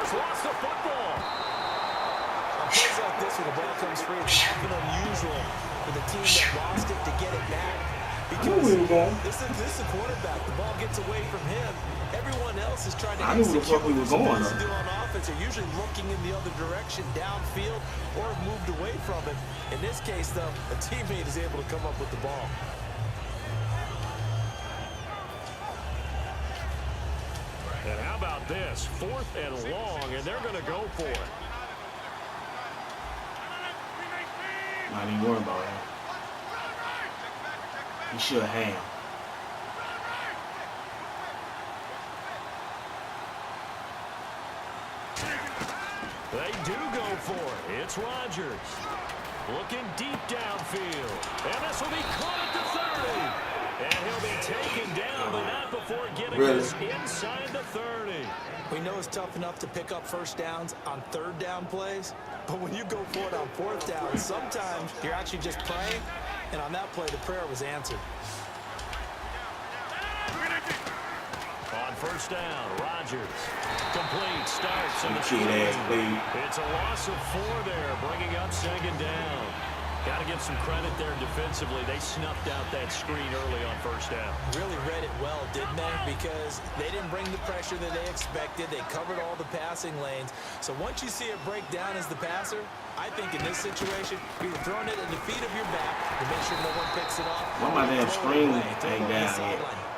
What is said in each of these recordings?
Rogers lost the football. On plays like this, where the ball comes free, it's often unusual for the team that lost it to get it back. Because this is the quarterback. The ball gets away from him. Everyone else is trying to execute what they're supposed to do on offense. They're usually looking in the other direction, downfield, or moved away from it. In this case, though, a teammate is able to come up with the ball. And how about this? 4th and long, and they're going to go for it. Not even worried about him. He should have. They do go for it. It's Rogers. Looking deep downfield. And this will be caught at the 30. And he'll be taken down, but not before getting this inside the 30. We know it's tough enough to pick up first downs on 3rd down plays, but when you go for it on 4th down, sometimes you're actually just praying, and on that play, the prayer was answered. On 1st down, Rogers. Complete, starts in the It's a loss of 4 there, bringing up 2nd down. Got to give some credit there defensively. They snuffed out that screen early on 1st down. Really read it well, didn't they? Because they didn't bring the pressure that they expected. They covered all the passing lanes. So once you see it break down as the passer, I think in this situation, you're throwing it at the feet of your back to make sure no one picks it off. Why my damn screen ain't down yet?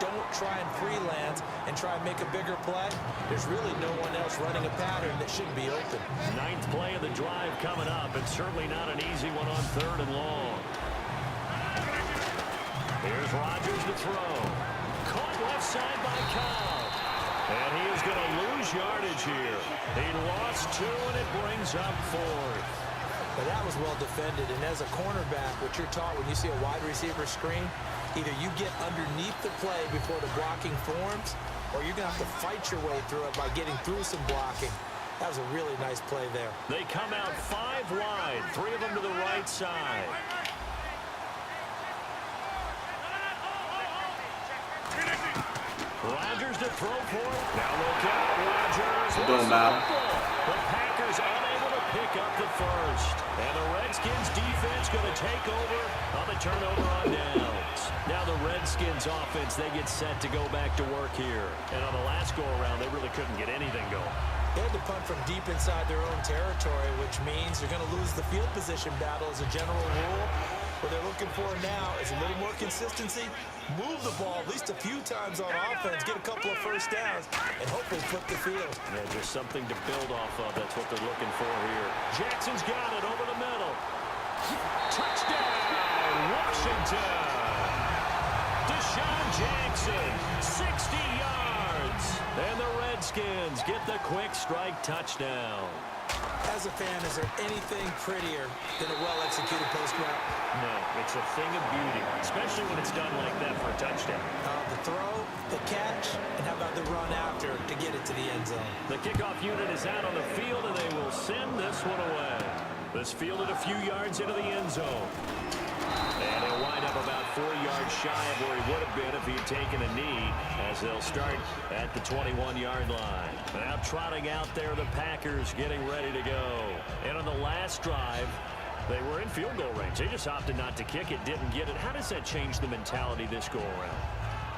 Don't try and freelance and try and make a bigger play. There's really no one else running a pattern that should be open. 9th play of the drive coming up. It's certainly not an easy one on 3rd and long. Here's Rogers to throw. Caught left side by Cobb. And he is going to lose yardage here. He lost 2, and it brings up 4th. But that was well defended, and as a cornerback, what you're taught when you see a wide receiver screen, either you get underneath the play before the blocking forms, or you're going to have to fight your way through it by getting through some blocking. That was a really nice play there. They come out 5 wide, 3 of them to the right side. Rodgers to throw for it. Now look out, Rodgers. It don't matter. The Packers unable to pick up the first. And the Redskins defense going to take over on the turnover on downs. Now the Redskins offense, they get set to go back to work here. And on the last go-around, they really couldn't get anything going. They had to punt from deep inside their own territory, which means they're going to lose the field position battle as a general rule. What they're looking for now is a little more consistency, move the ball at least a few times on offense, get a couple of first downs, and hopefully flip the field. Yeah, just something to build off of. That's what they're looking for here. Jackson's got it over the middle. Touchdown, Washington. Deshaun Jackson, 60 yards. And the Redskins get the quick strike touchdown. As a fan, is there anything prettier than a well-executed post route? No, it's a thing of beauty, especially when it's done like that for a touchdown. The throw, the catch, and how about the run after to get it to the end zone? The kickoff unit is out on the field, and they will send this one away. This fielded a few yards into the end zone. And he'll wind up about 4 yards shy of where he would have been if he had taken a knee, as they'll start at the 21-yard line. Now trotting out there, the Packers getting ready to go. And on the last drive, they were in field goal range. They just opted not to kick it, didn't get it. How does that change the mentality this go-around?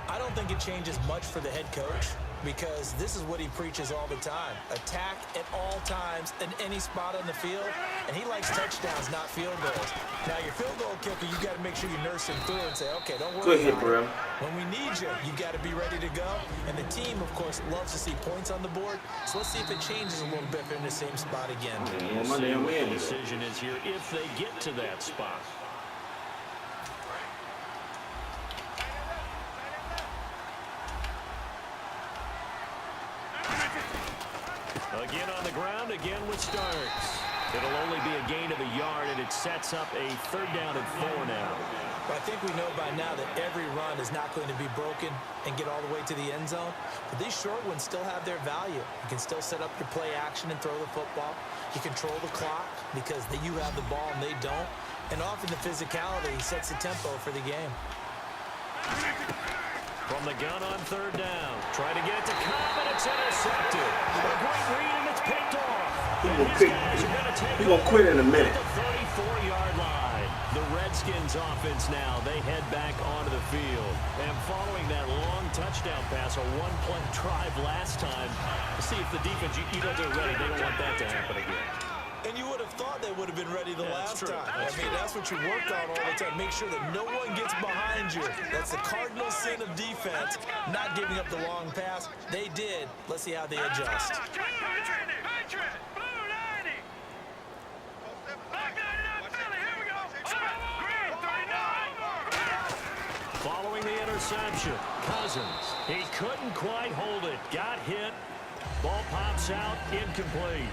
I don't think it changes much for the head coach, because this is what he preaches all the time. Attack at all times in any spot on the field, and he likes touchdowns, not field goals. Now, your field goal kicker, you got to make sure you nurse him through and say, okay, don't worry about it. When we need you, you got to be ready to go. And the team, of course, loves to see points on the board. So let's see if it changes a little bit if they're in the same spot again. The decision is here if they get to that spot. Again on the ground, again with Starks. It'll only be a gain of a yard, and it sets up a 3rd down and 4 now. Well, I think we know by now that every run is not going to be broken and get all the way to the end zone. But these short ones still have their value. You can still set up your play action and throw the football. You control the clock because you have the ball and they don't. And often the physicality sets the tempo for the game. From the gun on 3rd down. Try to get it to Cobb, and it's intercepted. A great read, and it's picked He gonna quit in a minute. The 34-yard line. The Redskins offense now, they head back onto the field. And following that long touchdown pass, a one-play drive last time, see if the defense, you know they're ready. They don't want that to happen again. And you would have thought they would have been ready the last time. I mean, that's what you work on all the time. Make sure that no one gets behind you. That's the cardinal sin of defense, not giving up the long pass. They did. Let's see how they adjust. Following the interception, Cousins. He couldn't quite hold it. Got hit. Ball pops out, incomplete.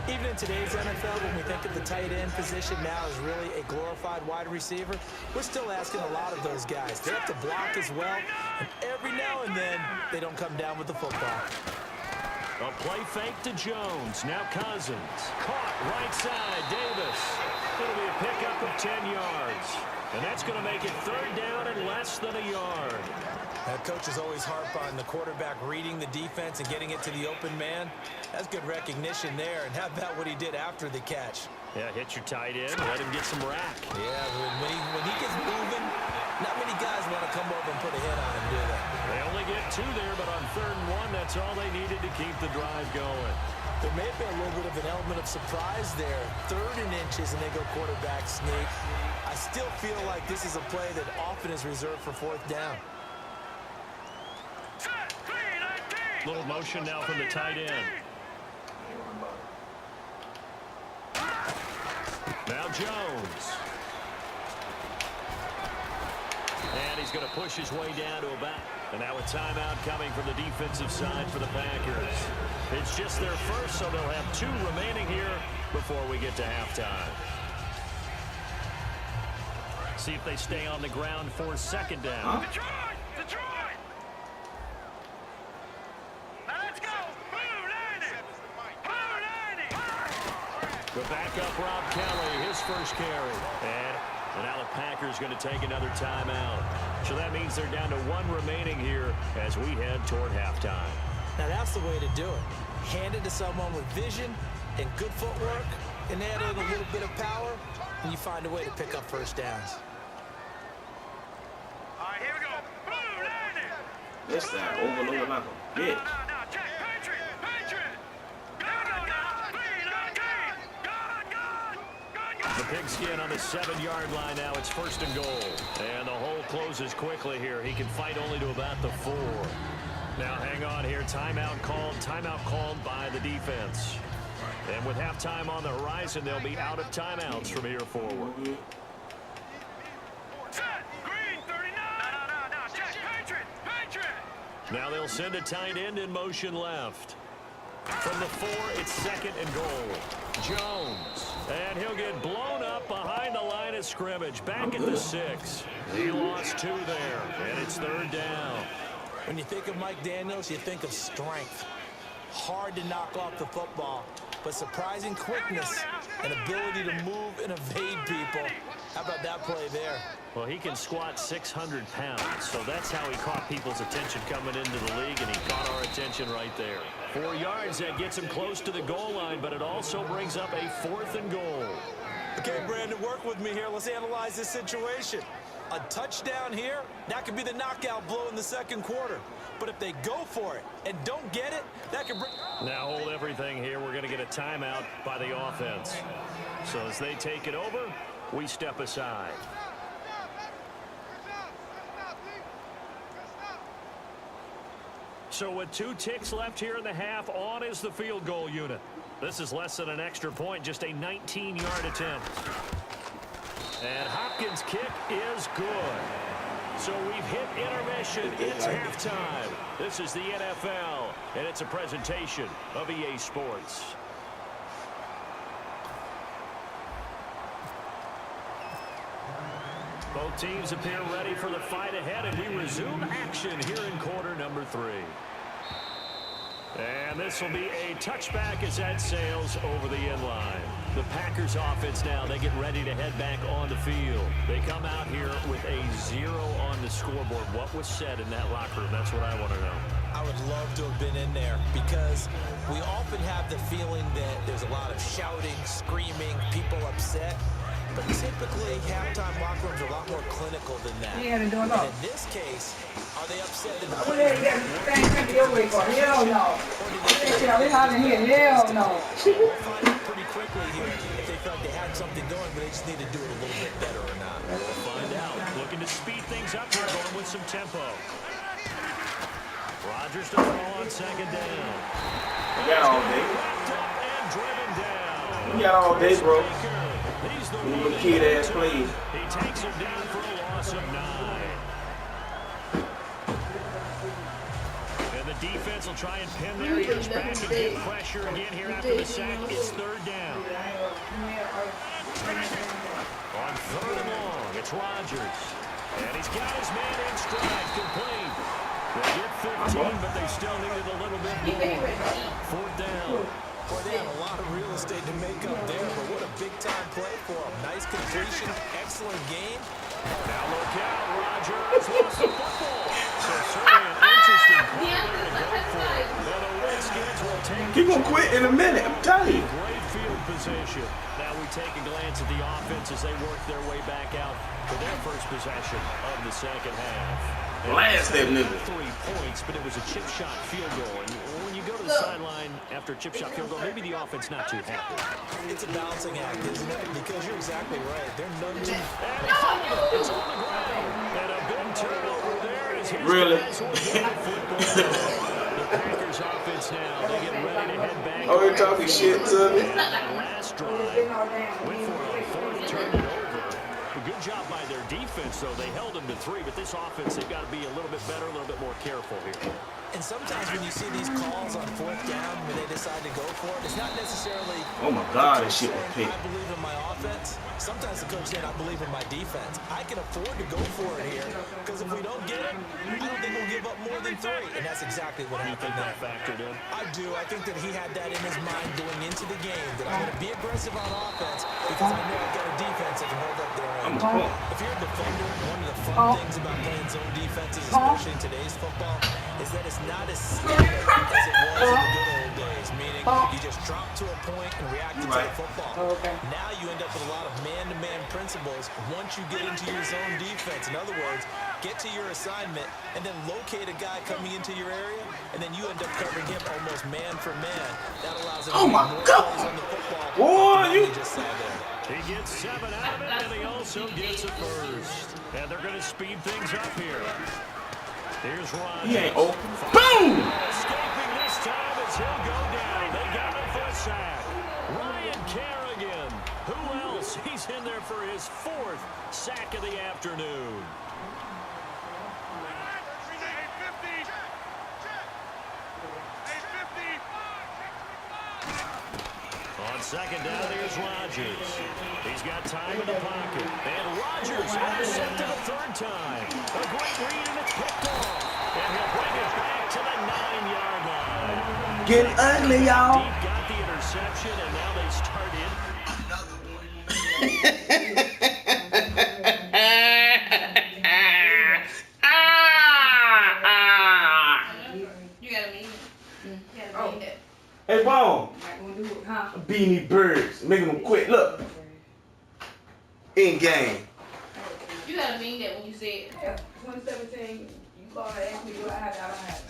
Even in today's NFL, when we think of the tight end position now as really a glorified wide receiver, we're still asking a lot of those guys. They have to block as well, and every now and then, they don't come down with the football. A play fake to Jones. Now Cousins. Caught right side. Davis. It'll be a pickup of 10 yards. And that's going to make it third down and less than a yard. Coaches always harp on the quarterback reading the defense and getting it to the open man. That's good recognition there. And how about what he did after the catch? Yeah, hit your tight end. Let him get some rack. Yeah, when he gets moving, not many guys want to come over and put a hit on him, do they? They only get 2 there, but on 3rd and 1, that's all they needed to keep the drive going. There may have been a little bit of an element of surprise there. 3rd and inches, and they go quarterback sneak. I still feel like this is a play that often is reserved for 4th down. Little motion now from the tight end. Now Jones. And he's going to push his way down to about. And now a timeout coming from the defensive side for the Packers. It's just their first, so they'll have 2 remaining here before we get to halftime. See if they stay on the ground for 2nd down. Detroit! Let's go! The backup Rob Kelly, his first carry. And now the Packers going to take another timeout. So that means they're down to 1 remaining here as we head toward halftime. Now that's the way to do it. Hand it to someone with vision and good footwork, and add in a little bit of power, and you find a way to pick up 1st downs. All right, here we go. This guy overloaded like a bitch. The pigskin on the 7-yard line now. It's 1st and goal. And the hole closes quickly here. He can fight only to about the 4. Now hang on here. Timeout called by the defense. And with halftime on the horizon, they'll be out of timeouts from here forward. Now they'll send a tight end in motion left. From the 4, it's 2nd and goal. Jones. And he'll get blown up behind the line of scrimmage. Back at the 6. He lost 2 there. And it's 3rd down. When you think of Mike Daniels, you think of strength. Hard to knock off the football, but surprising quickness and ability to move and evade people. How about that play there? Well, he can squat 600 pounds, so that's how he caught people's attention coming into the league, and he caught our attention right there. 4 yards, that gets him close to the goal line, but it also brings up a 4th and goal. Okay, Brandon, work with me here. Let's analyze this situation. A touchdown here, that could be the knockout blow in the 2nd quarter. But if they go for it and don't get it, that could bring... Now hold everything here. We're going to get a timeout by the offense. So as they take it over, we step aside. So with 2 ticks left here in the half, on is the field goal unit. This is less than an extra point, just a 19-yard attempt. And Hopkins' kick is good. So we've hit intermission. It's halftime. This is the NFL, and it's a presentation of EA Sports. Both teams appear ready for the fight ahead, and we resume action here in quarter number 3. And this will be a touchback as that sails over the end line. The Packers offense now, they get ready to head back on the field. They come out here with a 0 on the scoreboard. What was said in that locker room? That's what I want to know. I would love to have been in there because we often have the feeling that there's a lot of shouting, screaming, people upset. But typically, halftime locker rooms are a lot more clinical than that. And in this case, are they upset that the players Hell no. We'll find out pretty quickly here if they felt they had something going, but they just need to do it a little bit better or not. We'll find out. Looking to speed things up here, going with some tempo. Rodgers to throw on second down. You got all day. Wrapped up and driven down. You got all day, bro. He's the Little kid ass plays. He takes him down for a loss of 9. And the defense will try and pin their ears back and get pressure again here after the sack. It's third down. On third and long, it's Rodgers. And he's got his man in stride, complete. They get 15, but they still needed a little bit more. Fourth down. Boy, they had a lot of real estate to make up there, but what a big-time play for them. Nice completion, excellent game. Now look out, Rodgers lost the football. So certainly an interesting play to go for. And the Redskins will take He gonna quit in a minute, I'm telling you. great field position. Now we take a glance at the offense as they work their way back out for their first possession of the second half. Blast that nigga. 3 points, but it was a chip shot field goal. And when you go to the sideline after a chip shot field goal, maybe the offense not too happy. It's a balancing act, isn't it? Because you're exactly right. They're none too... It's on the ground. And a big turnover there as his Really? guys will get the football. The Packers offense now, they get ready to head back. Oh, you're talking shit to me? And that last drive went for a fourth turnover. A good job by their defense, though. They held them to 3, but this offense, they've got to be a little bit better, a little bit more careful here. And sometimes when you see these calls on fourth down, when they decide to go for it, it's not necessarily... Oh my God, this shit was saying, picked. I believe in my offense. Sometimes the coach saying, I believe in my defense. I can afford to go for it here, because if we don't get it, I don't think we'll give up more than 3. And that's exactly what happened That there. factored in. I do. I think that he had that in his mind going into the game, that I'm going to be aggressive on offense because I know I've got a defense that can hold up their I'm end. a punk. If you're a defender, one of the fun things about playing zone defenses, especially in today's football, is that it's not as static as it was in the good old days, meaning you just drop to a point and react to the football. Now you end up with a lot of man-to-man principles once you get into your zone defense. In other words, get to your assignment and then locate a guy coming into your area, and then you end up covering him almost man for man. That allows him to my make more God. plays on the football. Boy, than you... he just saw there. He gets 7 out of it, and he also gets a first. And they're going to speed things up here. Here's Rodgers. He ain't open. Boom! Escaping this time as he'll go down. They got him for a sack. Ryan Kerrigan. Who else? He's in there for his 4th sack of the afternoon. On second down, here's Rodgers. He's got time in the pocket. And Rodgers intercept to the 3rd time. A great read, and it's picked off. And he'll bring it back to the 9-yard line. Getting ugly, y'all. Deep got the interception, and now they start in. You gotta mean it. Hey, Bone. Beanie Birds. Making them quit. Look. In game. You gotta mean that when you say it. 2017, you called and asked me, do I have it? I don't have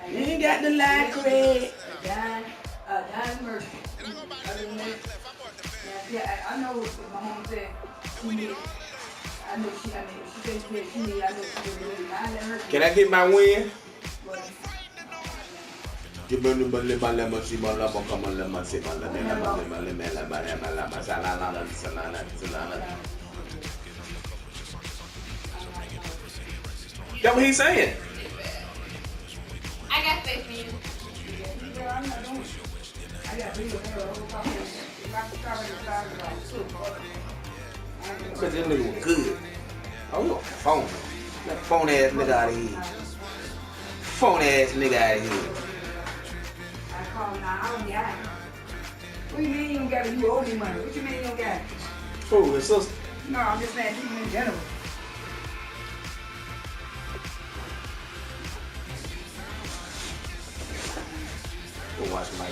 it. You ain't got the line, Craig. Don Murphy. Other than that, yeah, I know what my mom said. She needed. I know she said she needed. I know she really. I let her. Can I get my win? But, That's what he's saying. I got faith in you. Yeah, I'm not doing it. I got video of her whole time. If I could try to decide about it, Because this nigga was good. Oh, you a phone. That phone ass nigga out of here. Phone ass nigga out of here. I call him now. I don't got it. What do you mean you don't got it? You owe me money. What you mean you don't got it? Who, his sister? No, I'm just saying people in general. Go watch Mike.